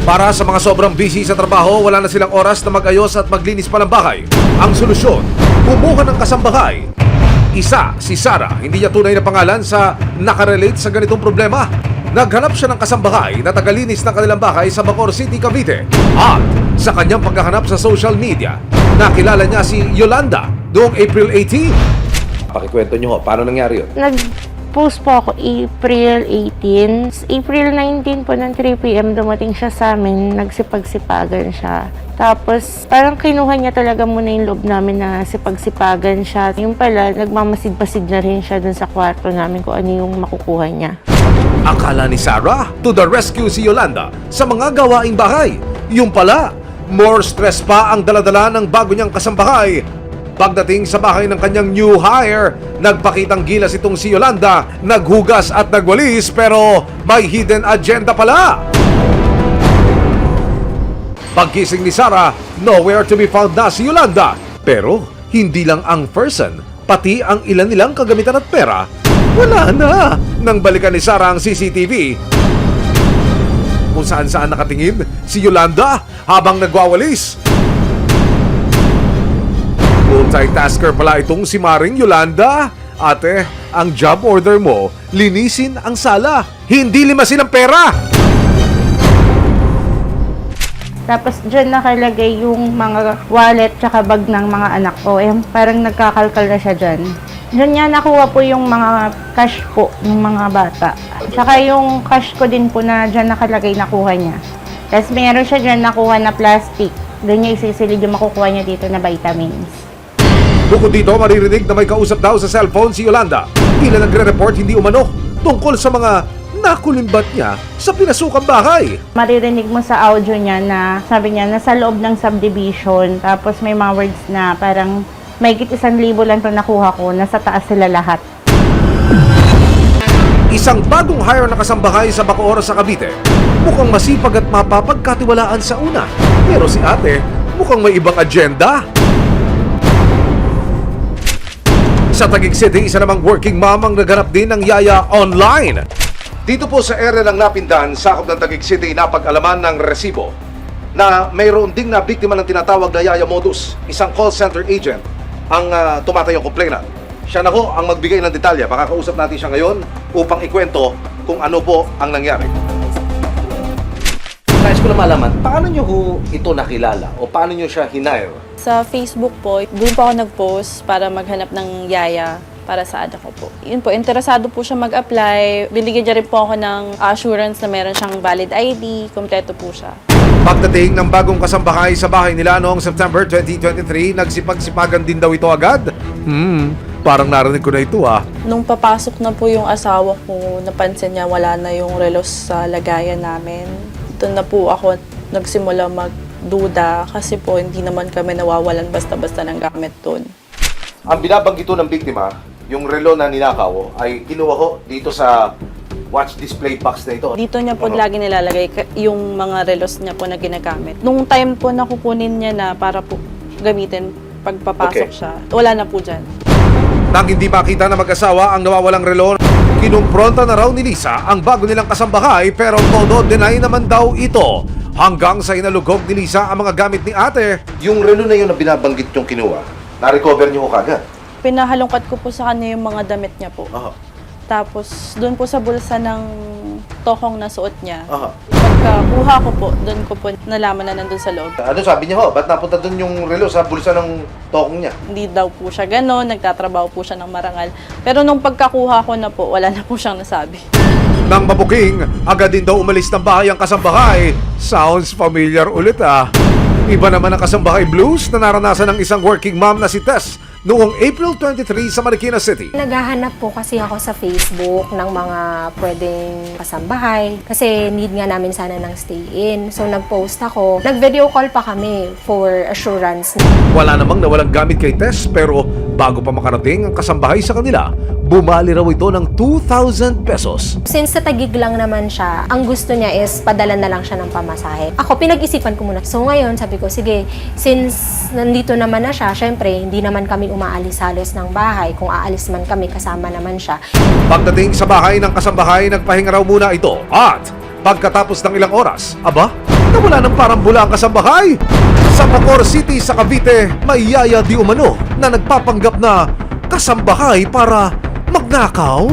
Para sa mga sobrang busy sa trabaho, wala na silang oras na mag-ayos at maglinis pa ng bahay. Ang solusyon, kumuha ng kasambahay. Isa, si Sarah, hindi niya tunay na pangalan sa nakarelate sa ganitong problema. Naghanap siya ng kasambahay na tagalinis ng kanilang bahay sa Bacoor City, Cavite. At sa kanyang paghahanap sa social media, nakilala niya si Yolanda noong April 18. Pakikwento niyo ho, paano nangyari yun? Nag-post po ako April 18. April 19 po ng 3 p.m. dumating siya sa amin, nagsipagsipagan siya. Tapos parang kinuha niya talaga muna yung loob namin na sipagsipagan siya. Yung pala, nagmamasid-basid na rin siya dun sa kwarto namin kung ano yung makukuha niya. Akala ni Sarah, to the rescue si Yolanda sa mga gawaing bahay. Yung pala, more stress pa ang daladala ng bago niyang kasambahay. Pagdating sa bahay ng kanyang new hire, nagpakitang gilas itong si Yolanda, naghugas at nagwalis pero may hidden agenda pala. Pagkising ni Sarah, nowhere to be found na si Yolanda. Pero hindi lang ang person, pati ang ilan nilang kagamitan at pera, wala na. Nang balikan ni Sarah ang CCTV, kung saan-saan nakatingin si Yolanda habang nagwawalis. Multitasker pala itong si Maring Yolanda. Ate, ang job order mo, linisin ang sala, hindi limasin ang pera. Tapos dyan nakalagay yung mga wallet tsaka bag ng mga anak ko. Parang nagkakalkal na siya dyan. Diyan niya nakuha po yung mga cash po ng mga bata. Tsaka yung cash ko din po na dyan nakalagay nakuha niya. Tapos meron siya dyan nakuha na plastic. Doon niya isisilid yung makukuha niya dito na vitamins. Bukod dito, maririnig na may kausap daw sa cellphone si Yolanda. Tila nagre-report hindi umano tungkol sa mga nakulimbat niya sa pinasukang bahay. Maririnig mo sa audio niya na sabi niya nasa loob ng subdivision. Tapos may mga words na parang mahigit 1,000 lang ito nakuha ko, nasa taas sila lahat. Isang bagong hire na kasambahay sa Bacoor sa Cavite. Mukhang masipag at mapapagkatiwalaan sa una. Pero si ate, mukhang may ibang agenda. Sa Taguig City, isa namang working mom ang naghanap din ng yaya online. Dito po sa area ng Napindan, sakop ng Taguig City, napag-alaman ng resibo na mayroon ding na biktima ng tinatawag na yaya modus. Isang call center agent ang tumatayong complainant. Siya na ho ang magbigay ng detalye. Makakausap natin siya ngayon upang ikwento kung ano po ang nangyari. Nais ko na malaman, paano nyo ho ito nakilala o paano nyo siya hinire? Sa Facebook po, doon po ako nag-post para maghanap ng yaya para sa anak ko po. Yun po, interesado po siya mag-apply. Binigyan niya rin po ako ng assurance na meron siyang valid ID, kompleto po siya. Pagdating ng bagong kasambahay sa bahay nila noong September 2023, nagsipag-sipagan din daw ito agad? Parang narinig ko na ito Nung papasok na po yung asawa ko, napansin niya wala na yung relos sa lagayan namin. Doon na po ako nagsimula magduda kasi po hindi naman kami nawawalan basta-basta ng gamit doon. Ang binabanggit ng biktima, yung relo na ninakaw, ay kinuha ko dito sa watch display box na ito. Dito niya po lagi nilalagay yung mga relos niya po na ginagamit. Nung time po na kukunin niya na para po gamitin pagpapasok siya, wala na po dyan. Nang hindi makita na mag-asawa ang nawawalang relo, kinumpronta na raw ni Lisa ang bago nilang kasambahay pero todo deny naman daw ito. Hanggang sa inalugog ni Lisa ang mga gamit ni ate. Yung relo na yun na binabanggit yung kinuha, na-recover niyo ko kagad? Pinahalongkat ko po sa kanya yung mga damit niya po. Aha. Tapos doon po sa bulsa ng tokong na suot niya. Aha. Pagkakuha ko po, doon ko po nalaman na nandun sa loob. Ano sabi niya ho? Ba't napunta doon yung relo sa bulsa ng tokong niya? Hindi daw po siya gano'n, nagtatrabaho po siya ng marangal. Pero nung pagkakuha ko na po, wala na po siyang nasabi. Nang mabuking, agad din daw umalis ng bahay ang kasambahay. Sounds familiar ulit Iba naman ang kasambahay blues na naranasan ng isang working mom na si Tess noong April 23 sa Marikina City. Naghahanap po kasi ako sa Facebook ng mga pwedeng kasambahay kasi need nga namin sana ng stay-in. So nag-post ako. Nag-video call pa kami for assurance. Wala namang nawalang gamit kay Tess pero bago pa makarating ang kasambahay sa kanila, bumali raw ito ng 2,000 pesos. Since sa Taguig lang naman siya, ang gusto niya is padala na lang siya ng pamasahe. Ako, pinag-isipan ko muna. So ngayon, sabi ko, sige, since nandito naman na siya, syempre, hindi naman kami umaalis-alis ng bahay. Kung aalis man kami, kasama naman siya. Pagdating sa bahay ng kasambahay, nagpahinga raw muna ito. At pagkatapos ng ilang oras, aba, na wala ng parambula ang kasambahay. Sa Bacoor City sa Cavite, may yaya di umano na nagpapanggap na kasambahay para magnakaw.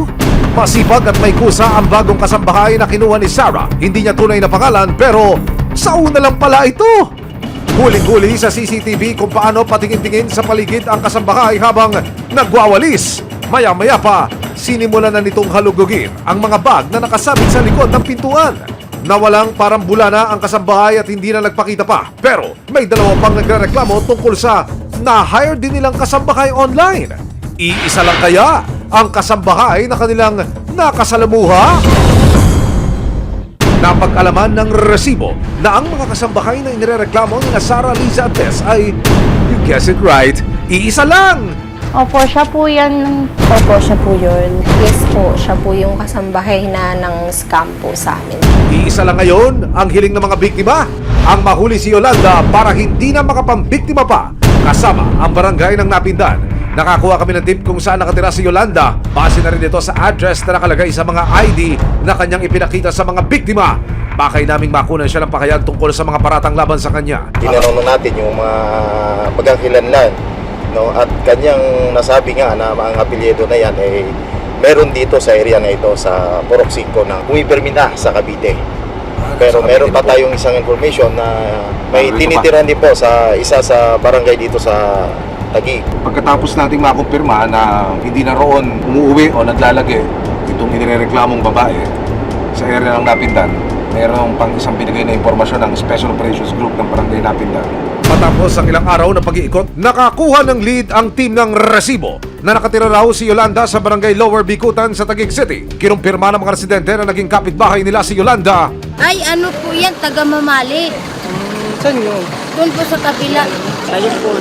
Masipag at may kusa ang bagong kasambahay na kinuha ni Sarah. Hindi niya tunay na pangalan pero sa una lang pala ito. Huling-huli sa CCTV kung paano patingin-tingin sa paligid ang kasambahay habang nagwawalis. Maya-maya pa, sinimulan na nitong halugugin ang mga bag na nakasabit sa likod ng pintuan. Nawalang parambula na ang kasambahay at hindi na nagpakita pa. Pero may dalawa pang nagrereklamo tungkol sa na-hire din nilang kasambahay online. Iisa lang kaya ang kasambahay na kanilang nakasalamuha? Napag-alaman ng resibo na ang mga kasambahay na inirereklamo ni Sarah Liza at Tess ay, you guess it right, iisa lang! Opo, siya po yan. Opo, siya po yun. Yes po, siya po yung kasambahay na ng scam po sa amin. Iisa lang ngayon ang hiling ng mga biktima, ang mahuli si Yolanda para hindi na makapambiktima pa, kasama ang barangay ng Napindan. Nakakuha kami ng tip kung saan nakatira si Yolanda. Base na rin ito sa address na nakalagay sa mga ID na kanyang ipinakita sa mga biktima. Bakay naming makunan siya ng pakayag tungkol sa mga paratang laban sa kanya. Tinanong natin yung mga pagkakilanlan, no? At kanyang nasabi nga na ang apelyido na yan ay meron dito sa area na ito sa Purok 5 na pumipirmina sa Cavite. Pero meron pa tayong isang information na may tinitiran din po sa isa sa barangay dito sa Taguig. Pagkatapos nating makumpirma na hindi na roon umuwi o naglalagay itong inireklamong babae sa area ng Napindan, mayroong pang isang binigay na impormasyon ng Special Operations Group ng Barangay Napindan. Matapos ang ilang araw na pag-iikot, nakakuha ng lead ang team ng resibo na nakatira raw si Yolanda sa Barangay Lower Bikutan sa Taguig City. Kinumpirma ng mga residente na naging kapitbahay nila si Yolanda. Ay, ano po yan? Taga Mamali. Saan yun? Doon po sa kabila. Ayun po.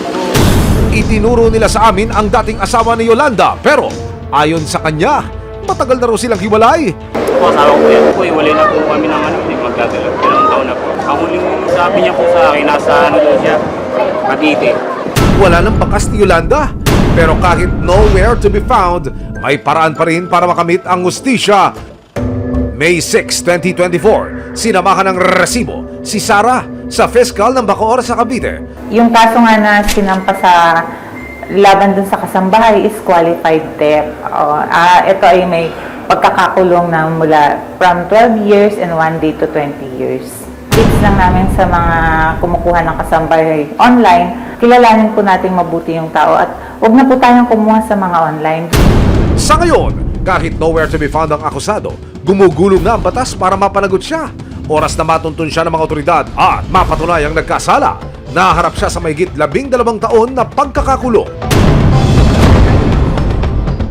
Itinuro nila sa amin ang dating asawa ni Yolanda pero ayon sa kanya, matagal na raw silang hiwalay. Po, asawa ko yan po. Iwalay na po kami ng magdadala. Ilang taon na po. Ang huling sabi niya po sa akin, nasa daw siya, Cavite. Wala nang bakas ni Yolanda pero kahit nowhere to be found, may paraan pa rin para makamit ang hustisya. May 6, 2024, sinamahan ng resibo si Sarah sa fiscal ng Bacoor sa Cavite. Yung kaso nga na sinampa sa laban dun sa kasambahay is qualified theft. Ito ay may pagkakakulong na mula from 12 years and 1 day to 20 years. Tips lang namin sa mga kumukuha ng kasambahay online, kilalanin po natin mabuti yung tao at huwag na po tayong kumuha sa mga online. Sa ngayon, kahit nowhere to be found ang akusado, gumugulong na ang batas para mapanagot siya. Oras na matuntun siya ng mga otoridad at mapatunayang nagkasala. Naharap siya sa mahigit 12 taon na pagkakakulong.